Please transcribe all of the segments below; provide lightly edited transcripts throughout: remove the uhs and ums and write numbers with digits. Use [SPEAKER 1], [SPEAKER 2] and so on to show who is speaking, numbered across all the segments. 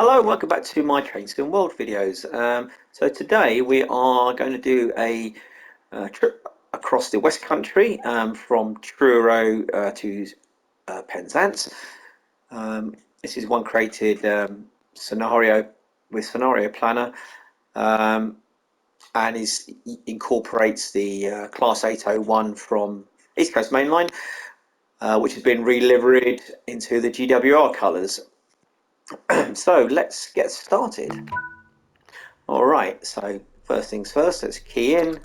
[SPEAKER 1] Hello and welcome back to my Train Sim World videos. So today we are going to do a trip across the West Country from Truro to Penzance. This is one created scenario with Scenario Planner and incorporates the Class 801 from East Coast Main Line, which has been re-liveried into the GWR colours. So let's get started. Alright, so first things first, let's key in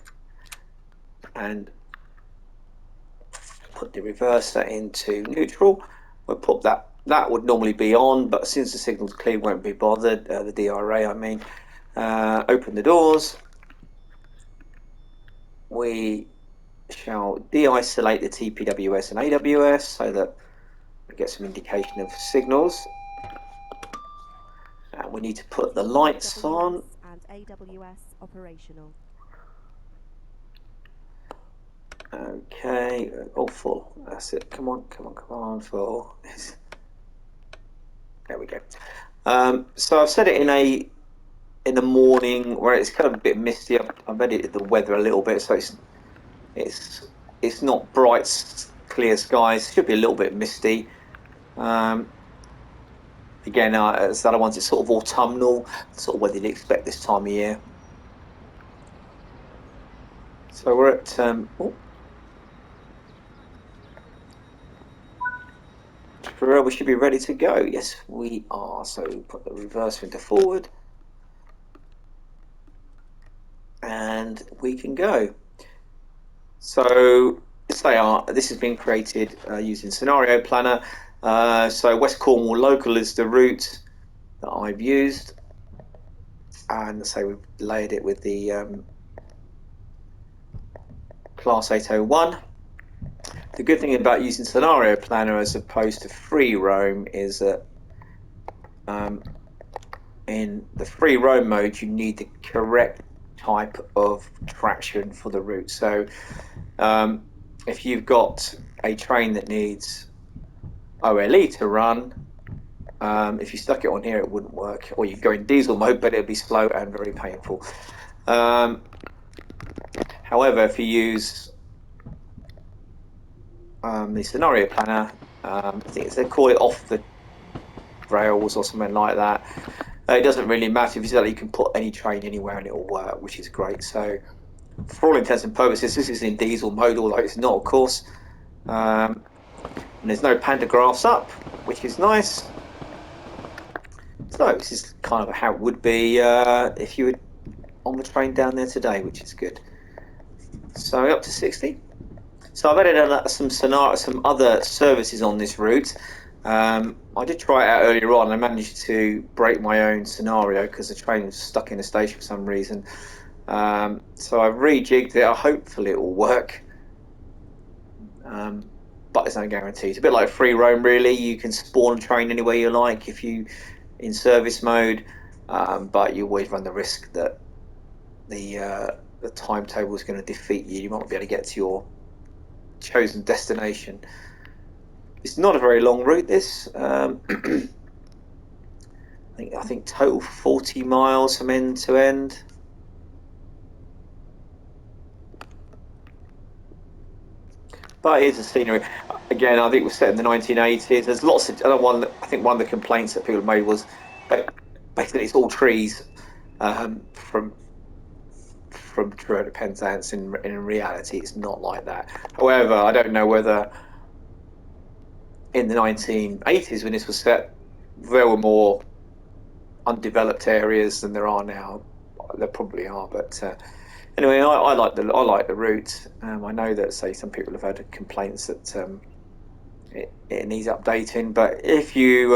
[SPEAKER 1] and put the reverser into neutral. We'll put that would normally be on, but since the signal's clear, won't be bothered. The DRA, I mean. Open the doors. We shall de-isolate the TPWS and AWS so that we get some indication of signals. And we need to put the lights on.
[SPEAKER 2] And AWS operational.
[SPEAKER 1] Okay, all full. That's it. Come on, full. There we go. So I've set it in the morning where it's kind of a bit misty. I've edited the weather a little bit, so it's not bright, clear skies. It should be a little bit misty. Again, as the other ones, it's sort of autumnal, sort of weather you'd expect this time of year. So we're at we should be ready to go. Yes, we are. So put the reverser into forward, and we can go. So this has been created using Scenario Planner. So West Cornwall local is the route that I've used, and so we've layered it with the Class 801. The good thing about using Scenario Planner as opposed to free roam is that in the free roam mode you need the correct type of traction for the route. So if you've got a train that needs OLE to run, if you stuck it on here it wouldn't work, or you go in diesel mode but it'd be slow and very painful. However, if you use the Scenario Planner, I think they call it off the rails or something like that, it doesn't really matter. If you say that, you can put any train anywhere and it will work, which is great. So for all intents and purposes this is in diesel mode, although it's not, of course. And there's no pantographs up, which is nice. So this is kind of how it would be if you were on the train down there today, which is good. So up to 60. So I've added some other services on this route. I did try it out earlier on. I managed to break my own scenario because the train was stuck in a station for some reason. So I've rejigged it. Hopefully it will work. But there's no guarantees. A bit like free roam, really. You can spawn a train anywhere you like if you in service mode, but you always run the risk that the timetable is going to defeat you. You might not be able to get to your chosen destination. It's not a very long route, this. I think total 40 miles from end to end. But here's the scenery. Again, I think it was set in the 1980s. There's lots of other one. I think one of the complaints that people made was basically it's all trees from Truro to Penzance. In reality, it's not like that. However, I don't know whether in the 1980s when this was set, there were more undeveloped areas than there are now. There probably are, but anyway, I like the route. I know that some people have had complaints that it needs updating, but if you've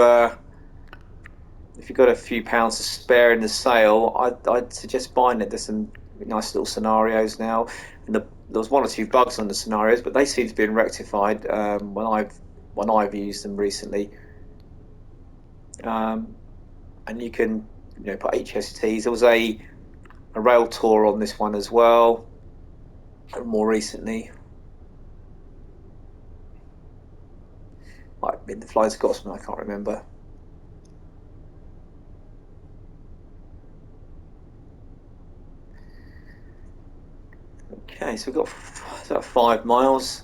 [SPEAKER 1] got a few pounds to spare in the sale, I'd suggest buying it. There's some nice little scenarios now, and there was one or two bugs on the scenarios, but they seem to be rectified when I've used them recently. And you can put HSTs. There was a rail tour on this one as well, more recently. Might have been the Flying Scotsman, I can't remember. Okay, so we've got sort of 5 miles.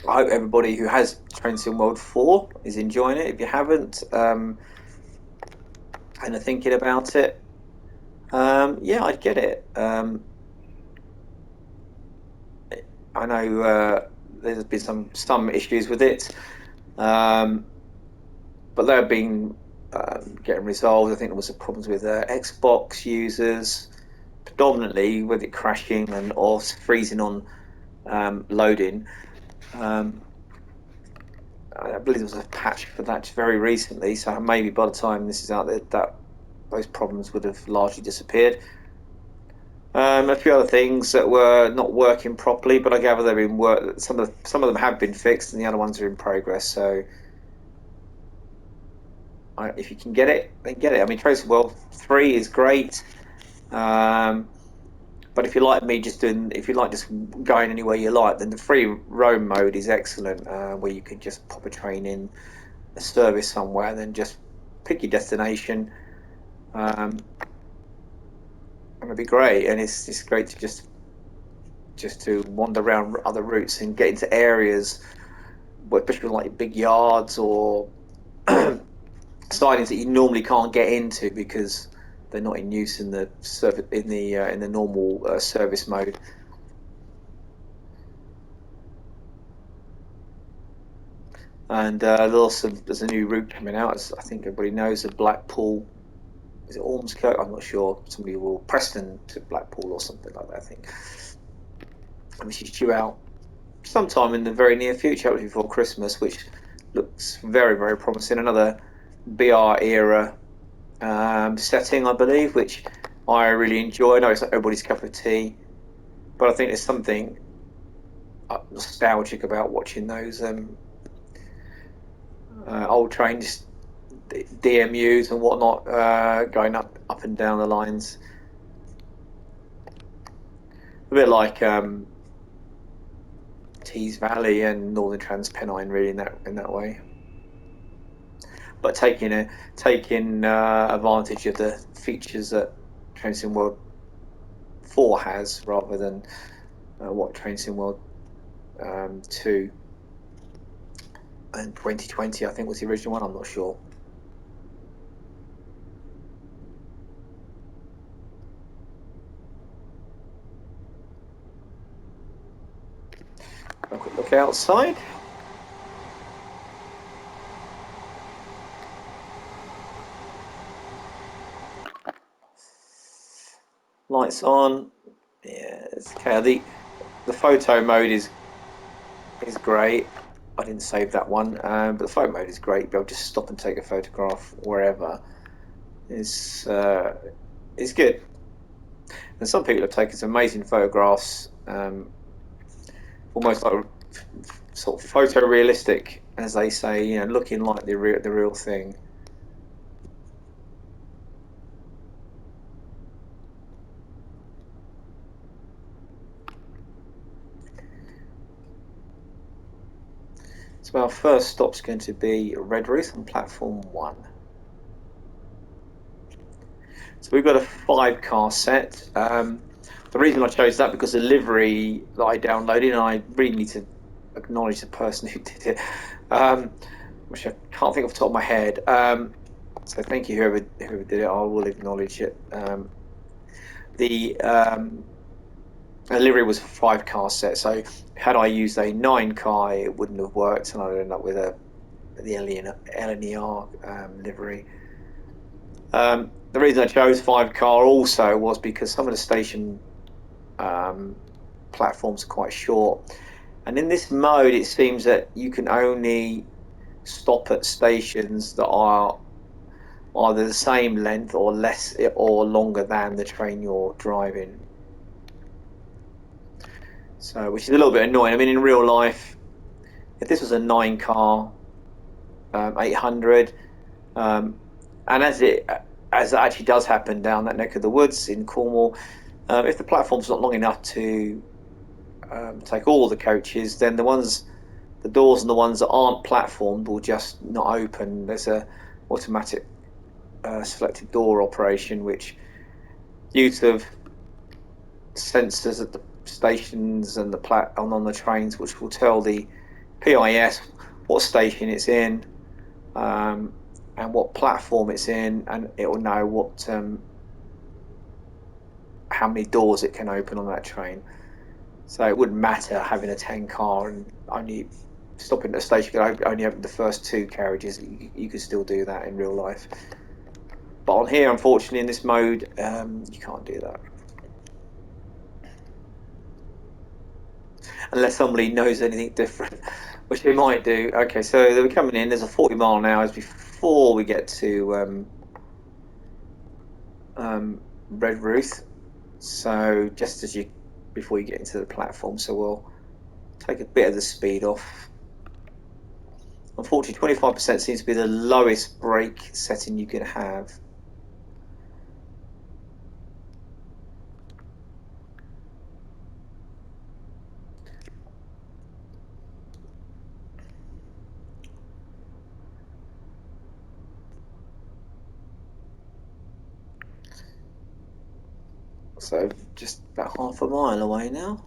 [SPEAKER 1] I hope everybody who has trained Sim World 4 is enjoying it. If you haven't, and are thinking about it, yeah, I'd get it. I know there's been some issues with it, but they've been getting resolved. I think there was some problems with Xbox users, predominantly with it crashing and or freezing on loading. I believe there was a patch for that very recently, so maybe by the time this is out there, that those problems would have largely disappeared. A few other things that were not working properly, but I gather they've been work. Some of them have been fixed, and the other ones are in progress. So, if you can get it, then get it. I mean, Trace World 3 is great, but if you like me, if you like just going anywhere you like, then the free roam mode is excellent, where you can just pop a train in a service somewhere, and then just pick your destination. And it'd be great, and it's great to just to wander around other routes and get into areas, especially like big yards or sidings that you normally can't get into because they're not in use in the in the normal service mode. And there's a new route coming out, as I think everybody knows, the Blackpool. Is it Ormskirk? I'm not sure. Somebody will Preston to Blackpool or something like that, I think. Which is due out sometime in the very near future, before Christmas, which looks very, very promising. Another BR era setting, I believe, which I really enjoy. I know it's not everybody's cup of tea, but I think there's something nostalgic about watching those old trains, DMUs and whatnot, going up and down the lines. A bit like Tees Valley and Northern Transpennine, really, in that way. But taking advantage of the features that Train Sim World 4 has, rather than what Train Sim World 2 and 2020, I think, was the original one. I'm not sure. A quick look outside. Lights on. Yeah, it's okay. The photo mode is great. I didn't save that one, but the photo mode is great. But I'll just stop and take a photograph wherever. Is good. And some people have taken some amazing photographs, almost like sort of photorealistic, as they say, looking like the real thing. So our first stop's going to be Redruth on platform 1. So we've got a 5-car set. The reason I chose that because the livery that I downloaded, and I really need to acknowledge the person who did it, which I can't think off the top of my head. So thank you, whoever did it. I will acknowledge it. The livery was a 5-car set, so had I used a 9-car, it wouldn't have worked, and I'd end up with the LNER livery. The reason I chose 5-car also was because some of the station platforms are quite short, and in this mode it seems that you can only stop at stations that are either the same length or less or longer than the train you're driving. So, which is a little bit annoying. I mean, in real life, if this was a 9-car 800, and as it actually does happen down that neck of the woods in Cornwall, if the platform's not long enough to take all the coaches, then the doors and the ones that aren't platformed will just not open. There's a automatic selected door operation, which use of sensors at the stations and on the trains, which will tell the PIS what station it's in, and what platform it's in, and it will know what how many doors it can open on that train. So it wouldn't matter having a 10 car and only stopping at a station, you could only open the first 2 carriages. You could still do that in real life. But on here, unfortunately, in this mode, you can't do that. Unless somebody knows anything different, which they might do. Okay, so they're coming in. There's a 40 mile an hour as before we get to Redruth. So just as before you get into the platform, so we'll take a bit of the speed off. Unfortunately, 25% seems to be the lowest brake setting you can have. So just about half a mile away now.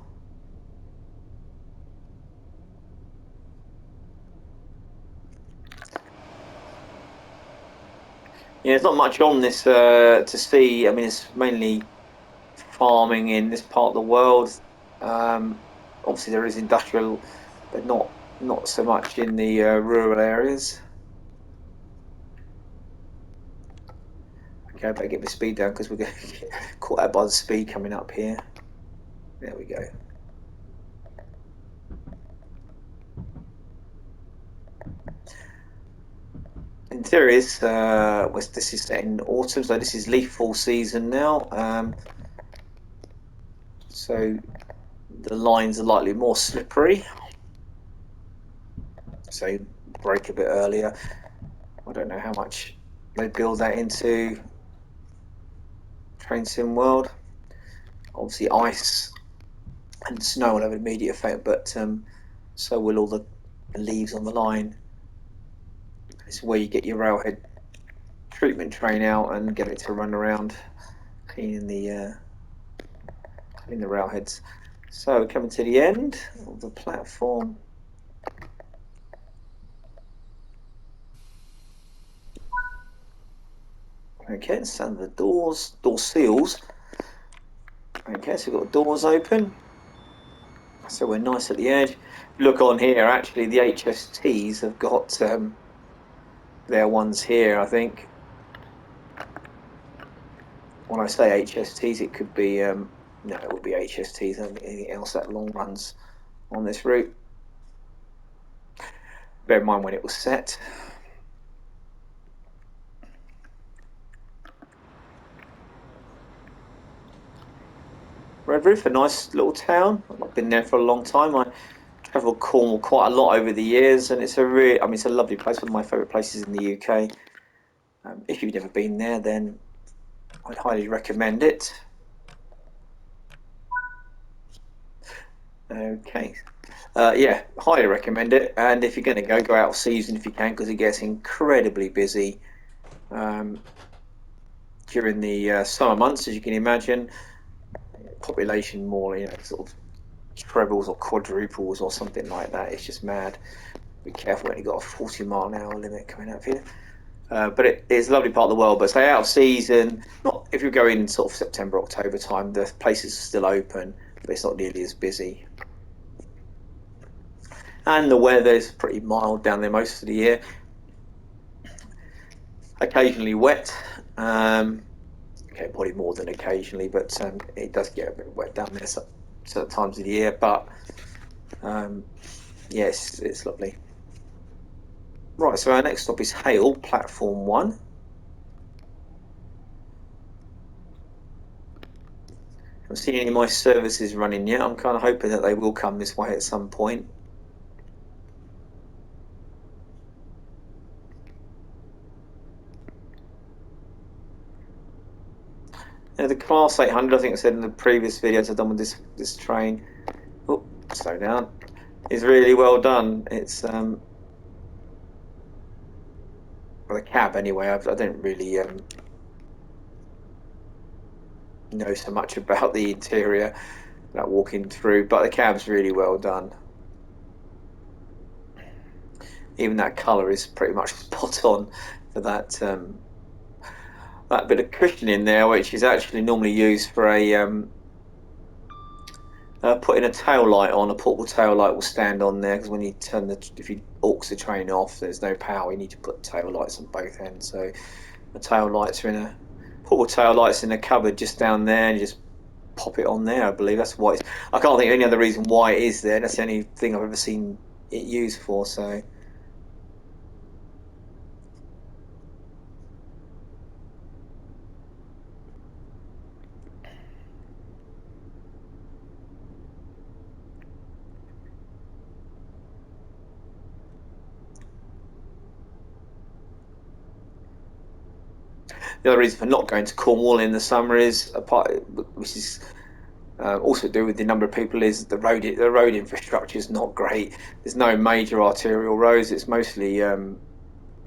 [SPEAKER 1] Yeah, there's not much on this to see. I mean, it's mainly farming in this part of the world. Obviously, there is industrial, but not so much in the rural areas. Okay, I better get my speed down because we're going to get caught out by the speed coming up here. There we go. Interiors, this is set in autumn, so this is leaf fall season now. So the lines are likely more slippery, so brake a bit earlier. I don't know how much they build that into Train Sim World. Obviously, ice and snow will have an immediate effect, but so will all the leaves on the line. It's where you get your railhead treatment train out and get it to run around cleaning the railheads. So coming to the end of the platform. Okay, so the door seals. Okay, so we've got doors open. So we're nice at the edge. Look on here, actually the HSTs have got their ones here, I think. When I say HSTs, it could be, no, it would be HSTs, anything else that long runs on this route. Bear in mind when it was set. Redruth, a nice little town. I've been there for a long time. I travelled Cornwall quite a lot over the years, and it's it's a lovely place, one of my favourite places in the UK. If you've never been there, then I'd highly recommend it. Okay, yeah, highly recommend it. And if you're going to go out of season if you can, because it gets incredibly busy during the summer months, as you can imagine. Population more, sort of trebles or quadruples or something like that. It's just mad. Be careful when you've got a 40 mile an hour limit coming up here. But it is a lovely part of the world. But say out of season, not if you're going sort of September, October time, the places are still open, but it's not nearly as busy. And the weather is pretty mild down there most of the year. Occasionally wet. Okay, probably more than occasionally, but it does get a bit wet down there certain times of the year. But yes, it's lovely. Right, so our next stop is Hayle, platform 1. I haven't seen any of my services running yet. I'm kind of hoping that they will come this way at some point. The Class 800, I think I said in the previous videos I've done with this train. Oh, slow down. It's really well done. It's well, the cab anyway. I don't really know so much about the interior without walking through, but the cab's really well done. Even that colour is pretty much spot on for that bit of cushioning there, which is actually normally used for putting a tail light on. A portable tail light will stand on there because when you if you aux the train off, there's no power. You need to put tail lights on both ends. So the tail lights are in a portable tail lights in a cupboard just down there, and you just pop it on there. I believe that's why. I can't think of any other reason why it is there. That's the only thing I've ever seen it used for. So. The other reason for not going to Cornwall in the summer is, which is also to do with the number of people, is the road infrastructure is not great. There's no major arterial roads. It's mostly a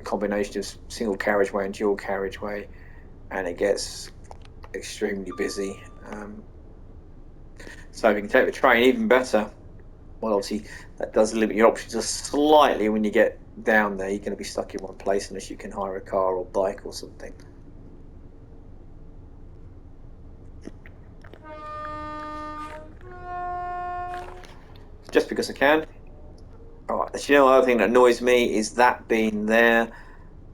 [SPEAKER 1] combination of single carriageway and dual carriageway, and it gets extremely busy. So if you can take the train, even better. Well, obviously that does limit your options just slightly when you get down there. You're going to be stuck in one place unless you can hire a car or bike or something. Just because I can. Alright, you know, the other thing that annoys me is that being there.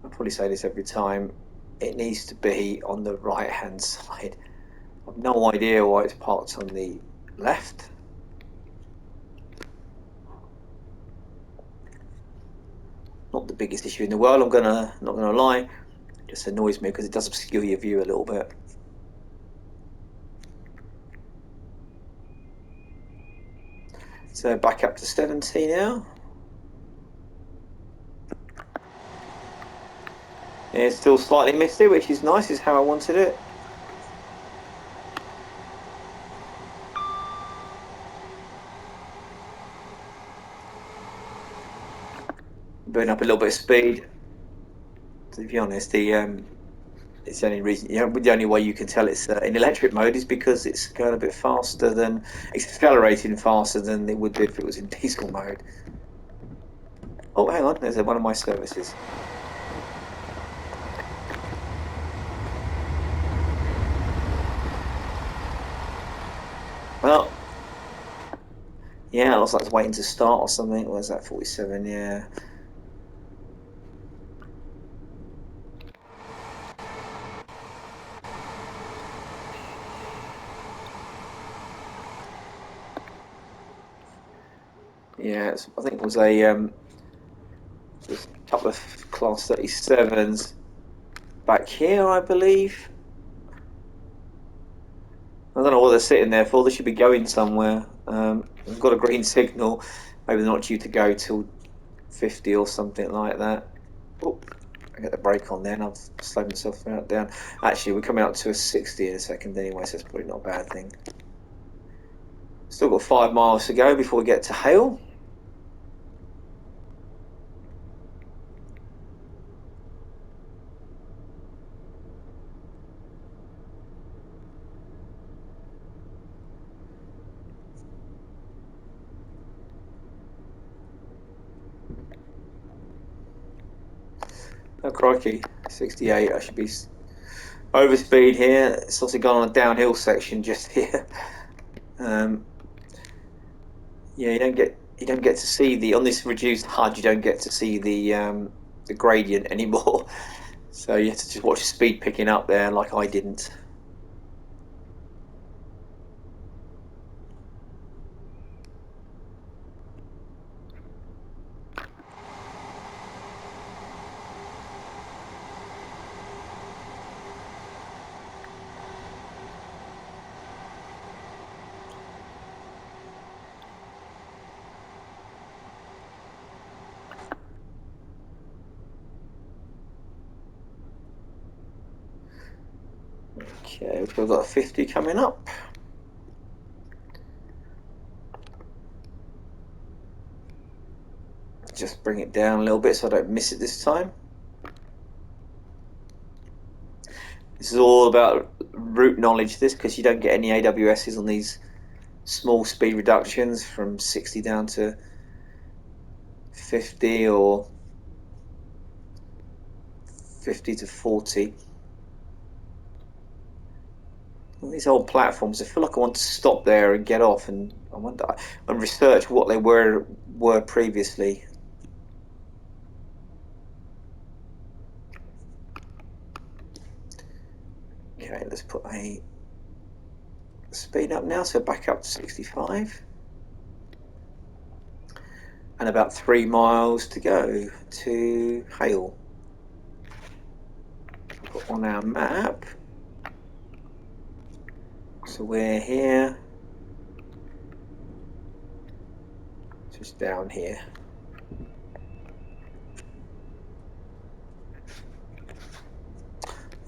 [SPEAKER 1] I'll probably say this every time. It needs to be on the right hand side. I've no idea why it's parked on the left. Not the biggest issue in the world. Not gonna lie. It just annoys me because it does obscure your view a little bit. So back up to 70 now. Yeah, it's still slightly misty, which is nice. Is how I wanted it. Burn up a little bit of speed. To be honest, it's the only reason. The only way you can tell it's in electric mode is because it's going a bit faster than, it's accelerating faster than it would be if it was in diesel mode. Oh, hang on, there's one of my services. Well, yeah, it looks like it's waiting to start or something. Where's that 47? Yeah. Yeah, I think it was a couple of Class 37s back here, I believe. I don't know what they're sitting there for. They should be going somewhere. They've got a green signal. Maybe they're not due to go till 50 or something like that. Oh, I get the brake on there and I've slowed myself down. Actually, we're coming up to a 60 in a second anyway, so it's probably not a bad thing. Still got 5 miles to go before we get to Hayle. Oh crikey, 68. I should be over speed here. It's obviously gone on a downhill section just here. Yeah, you don't get to see the, on this reduced HUD. You don't get to see the gradient anymore. So you have to just watch the speed picking up there, like I didn't. Okay, we've got a 50 coming up. Just bring it down a little bit so I don't miss it this time. This is all about route knowledge, this, because you don't get any AWSs on these small speed reductions from 60 down to 50 or 50 to 40. On these old platforms, I feel like I want to stop there and get off and research what they were previously. Okay, let's put a speed up now, so back up to 65. And about 3 miles to go to Hayle. Put on our map. So we're here. Just down here.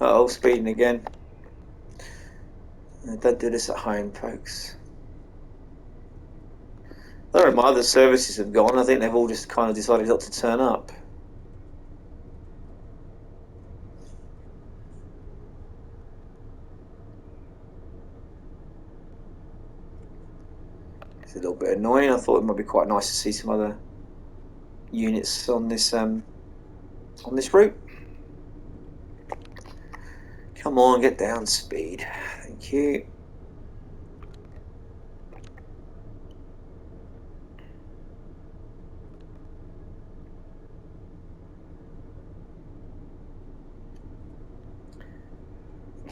[SPEAKER 1] Uh oh, speeding again. Don't do this at home, folks. I don't know, my other services have gone. I think they've all just kind of decided not to turn up. It's a little bit annoying. I thought it might be quite nice to see some other units on this route. Come on, get down speed. Thank you.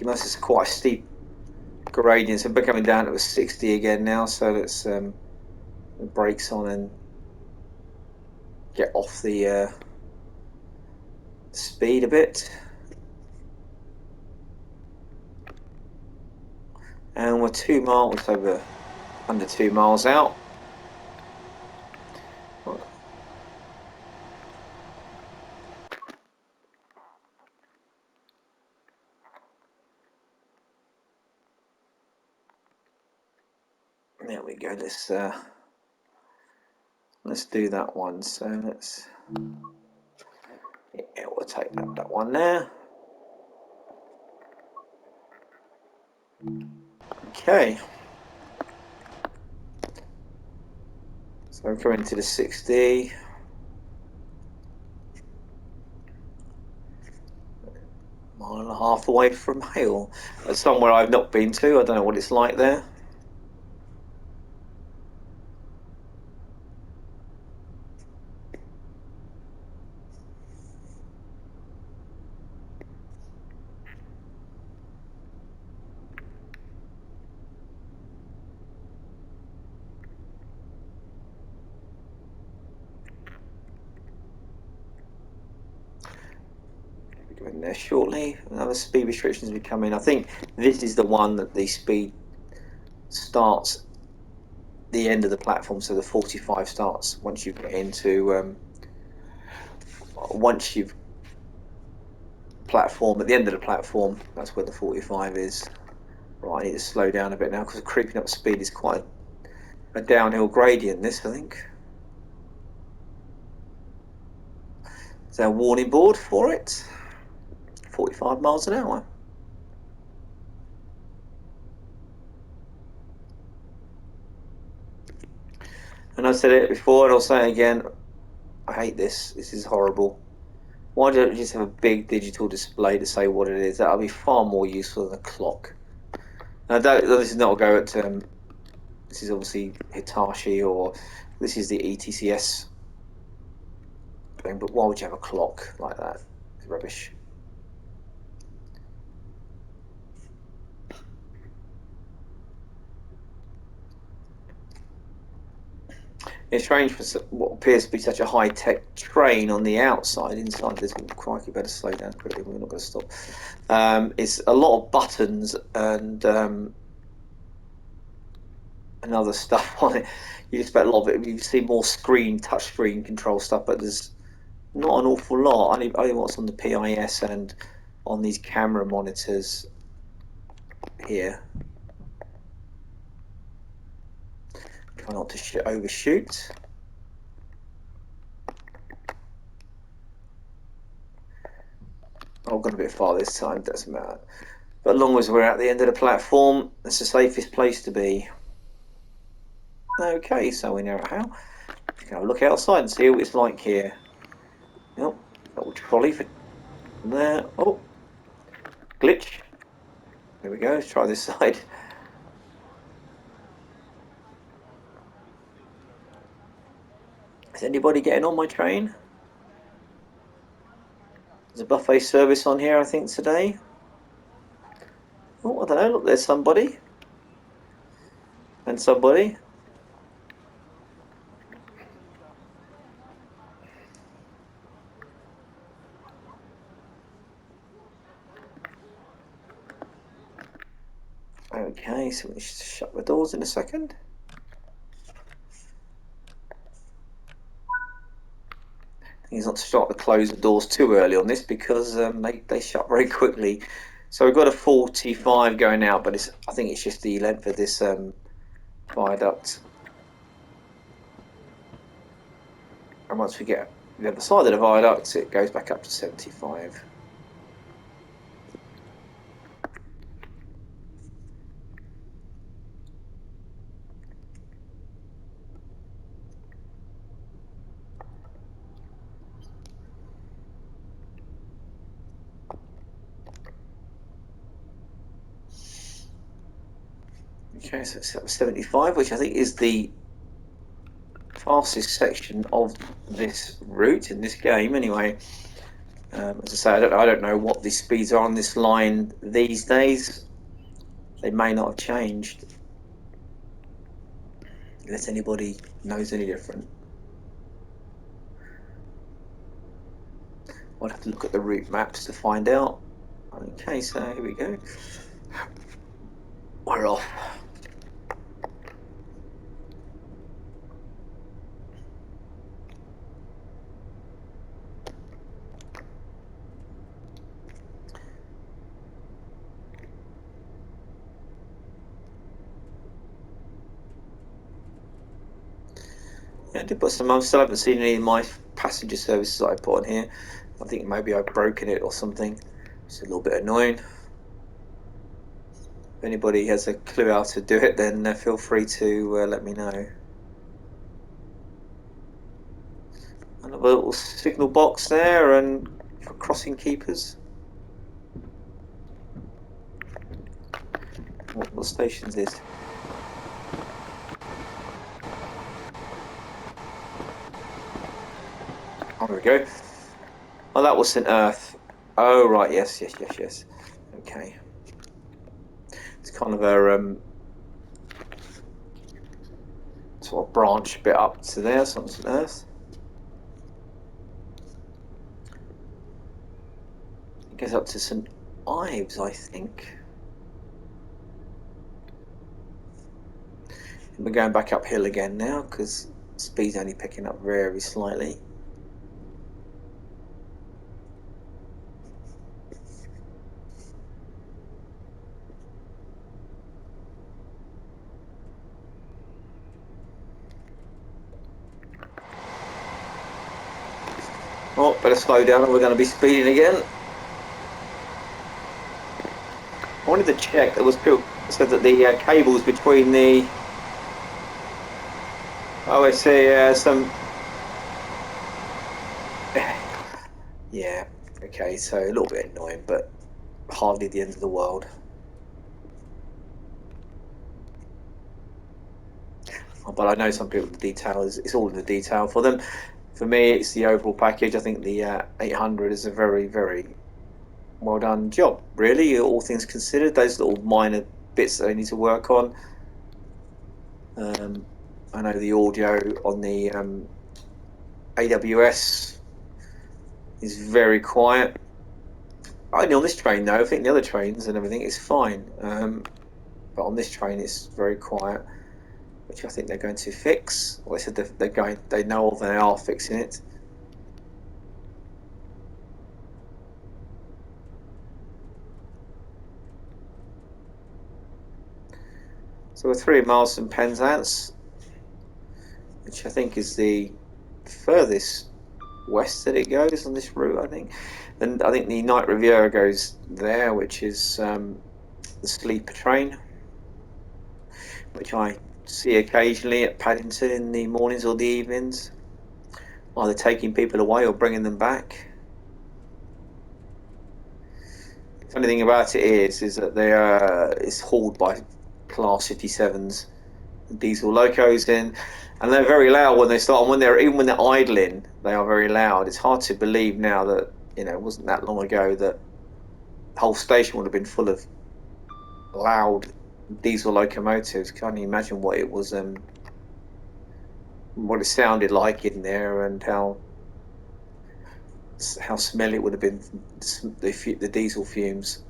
[SPEAKER 1] This is quite a steep gradient, so we're coming down to a 60 again now, so let's the brakes on and get off the speed a bit. And we're 2 miles over, under 2 miles out. There we go. Let's do that one. So we'll take that one there. Okay. So we're coming to the 60. Mile and a half away from Hayle. Somewhere I've not been to. I don't know what it's like there. Go in there shortly. Another speed restrictions will be coming. I think this is the one that the speed starts the end of the platform, so the 45 starts once you get into once you've platform at the end of the platform. That's where the 45 is. Right, I need to slow down a bit now because creeping up speed is quite a downhill gradient. This, I think. Is our warning board for it? 45 miles an hour. And I said it before, and I'll say it again. I hate this. This is horrible. Why don't you just have a big digital display to say what it is? That'll be far more useful than a clock. Now, this is not a go at. This is obviously Hitachi, or this is the ETCS thing. But why would you have a clock like that? It's rubbish. It's strange for what appears to be such a high-tech train on the outside. Inside, there's crikey, better slow down quickly. We're not going to stop. It's a lot of buttons and other stuff on it. You expect a lot of it. You see more touch screen control stuff, but there's not an awful lot. Only what's on the PIS and on these camera monitors here. Try not to overshoot. I've gone a bit far this time, doesn't matter. But as long as we're at the end of the platform, that's the safest place to be. Okay, so we're near at Hayle. We can have a look outside and see what it's like here. Yep, little trolley for there. Oh, glitch. There we go, let's try this side. Is anybody getting on my train? There's a buffet service on here, I think, today. Oh, I don't know, look, there's somebody. And somebody. Okay, so we should shut the doors in a second. He's not to start to close the doors too early on this because they shut very quickly. So we've got a 45 going out, but I think it's just the length of this viaduct. And once we get the other side of the viaduct, it goes back up to 75. Okay, so it's up to 75, which I think is the fastest section of this route in this game anyway. As I say, I don't know what the speeds are on this line these days. They may not have changed, unless anybody knows any different. I'll have to look at the route maps to find out. Okay, so here we go. We're off. Yeah, I did put some. I still haven't seen any of my passenger services that I put on here. I think maybe I've broken it or something. It's a little bit annoying. If anybody has a clue how to do it, then feel free to let me know. Another little signal box there, and for crossing keepers. What station is this? Oh, there we go. Oh, that was St. Earth. Oh, right, yes. Okay. It's kind of a sort of branch bit up to there, St. Earth. It goes up to St. Ives, I think. We're going back uphill again now because speed's only picking up very slightly. Oh, better slow down or we're going to be speeding again. I wanted to check, there was people said that the cables between the I see some yeah, okay, so a little bit annoying, but hardly the end of the world. But I know some people, the detail it's all in the detail for them. For me, it's the overall package. I think the 800 is a very, very well done job, really, all things considered. Those little minor bits that they need to work on. I know the audio on the AWS is very quiet. Only on this train though. I think the other trains and everything is fine, but on this train it's very quiet, which I think they're going to fix. Well, they said they're going. They know they are fixing it. So we're 3 miles from Penzance, which I think is the furthest west that it goes on this route, I think. Then I think the Night Riviera goes there, which is the sleeper train, which I see occasionally at Paddington in the mornings or the evenings, either taking people away or bringing them back. The funny thing about it is that they are it's hauled by Class 57s, diesel locos in, and they're very loud when they start. And even when they're idling, they are very loud. It's hard to believe now that it wasn't that long ago that the whole station would have been full of loud diesel locomotives. Can't you imagine what it was, what it sounded like in there, and how smelly it would have been, the diesel fumes.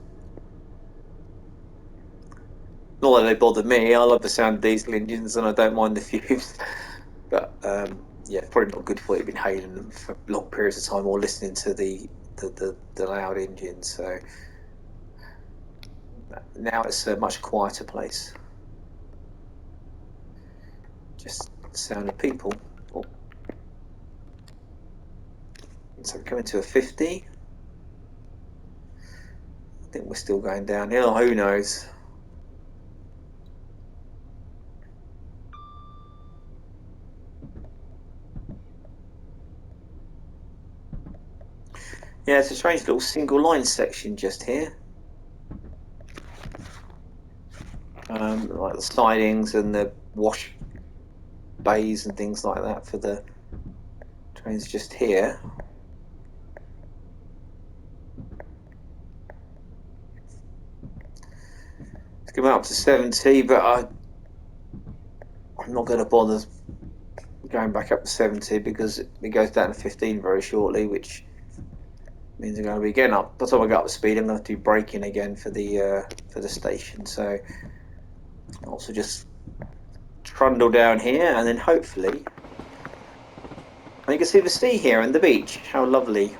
[SPEAKER 1] Not that they bother me. I love the sound of diesel engines, and I don't mind the fumes. But yeah, probably not good for you. Been hailing them for long periods of time or listening to the loud engines. So now it's a much quieter place. Just the sound of people. Oh. So we're coming to a 50. I think we're still going downhill. Who knows? Yeah, it's a strange little single line section just here. Like the sidings and the wash bays and things like that for the trains just here. It's going up to 70, but I'm not going to bother going back up to 70 because it goes down to 15 very shortly, which means I'm going to be getting up. By the time I get up to speed, I'm going to have to do braking again for the station. So I'll also just trundle down here, and then hopefully, and you can see the sea here and the beach. How lovely!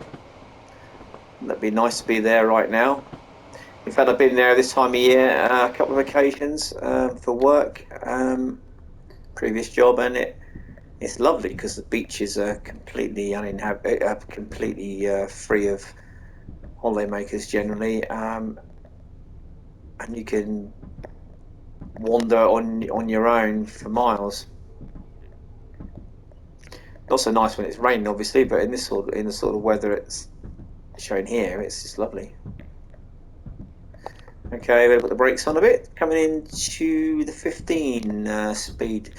[SPEAKER 1] That'd be nice to be there right now. In fact, I've been there this time of year a couple of occasions for work, previous job, and it's lovely because the beaches are completely free of holidaymakers generally, and you can wander on your own for miles. Not so nice when it's raining, obviously, but in the sort of weather it's shown here, it's just lovely. Okay, we'll put the brakes on a bit. Coming into the 15 speed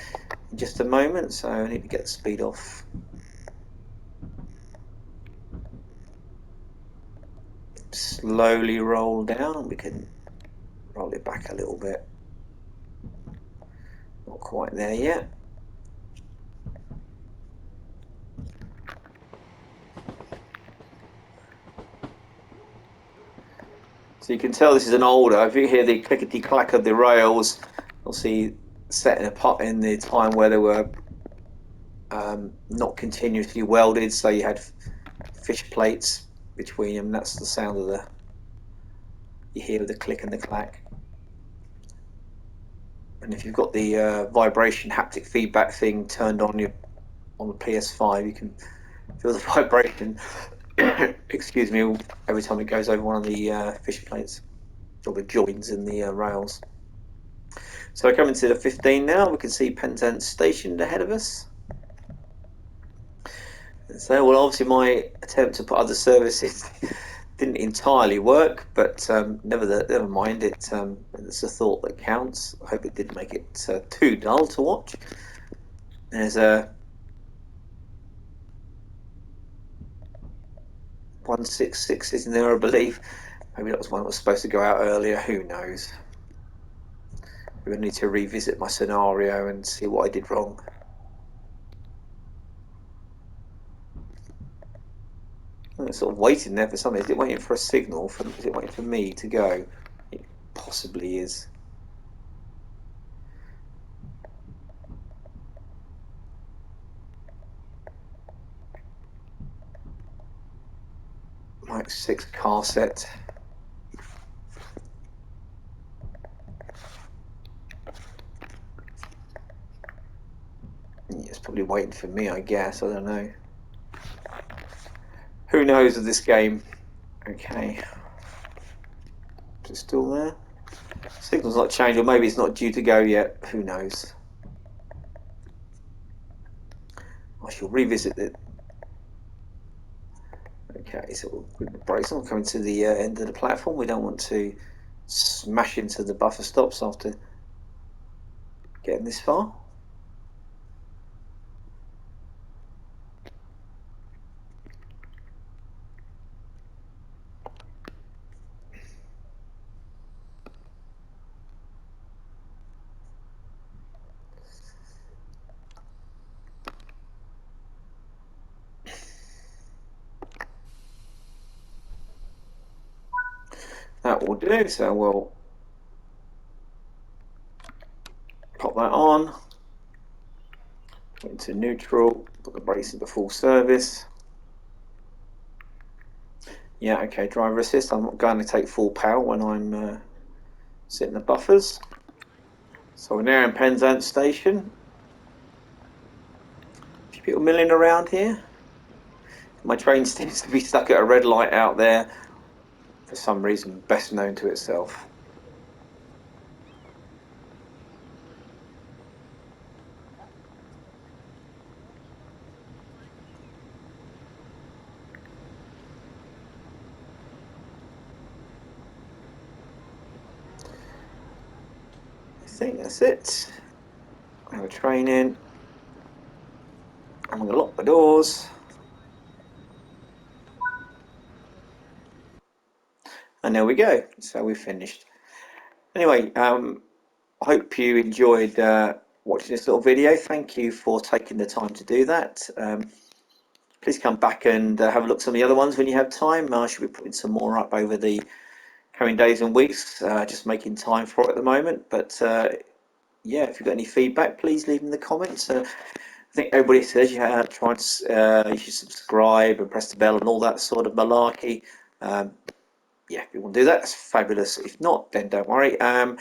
[SPEAKER 1] in just a moment, so I need to get the speed off. Slowly roll down. We can roll it back a little bit. Not quite there yet. So you can tell this is an older. If you hear the clickety clack of the rails, you'll see set in the time where they were not continuously welded, so you had fish plates between them. That's the sound of you hear the click and the clack. And if you've got the vibration haptic feedback thing turned on the PS5, you can feel the vibration. Excuse me, every time it goes over one of the fish plates or the joins in the rails. So coming to the 15 now, we can see Penzance stationed ahead of us. So, well, obviously my attempt to put other services didn't entirely work, but never mind. It's a thought that counts. I hope it didn't make it too dull to watch. There's a 166 is in there, I believe. Maybe that was one that was supposed to go out earlier. Who knows? We need to revisit my scenario and see what I did wrong. I'm sort of waiting there for something. Is it waiting for a signal? Is it waiting for me to go? It possibly is. Mike 6 car set. Yeah, it's probably waiting for me, I guess. I don't know. Who knows of this game? Okay. Is it still there? Signal's not changed, or maybe it's not due to go yet. Who knows? I shall revisit it. Okay, so with the brakes on, coming to the end of the platform. We don't want to smash into the buffer stops after getting this far. That will do, so we'll pop that on, into neutral, put the brakes into full service. Yeah, okay, driver assist. I'm not going to take full power when I'm setting the buffers. So we're now in Penzance station. A few people milling around here. My train seems to be stuck at a red light out there, for some reason best known to itself. I think that's it. I have a train in. I'm going to lock the doors. And there we go. So we've finished. Anyway, I hope you enjoyed watching this little video. Thank you for taking the time to do that. Please come back and have a look at some of the other ones when you have time. I should be putting some more up over the coming days and weeks, just making time for it at the moment. But yeah, if you've got any feedback, please leave in the comments. I think everybody says you should subscribe and press the bell and all that sort of malarkey. Yeah, if you want to do that, that's fabulous. If not, then don't worry. And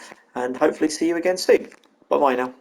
[SPEAKER 1] hopefully see you again soon. Bye bye now.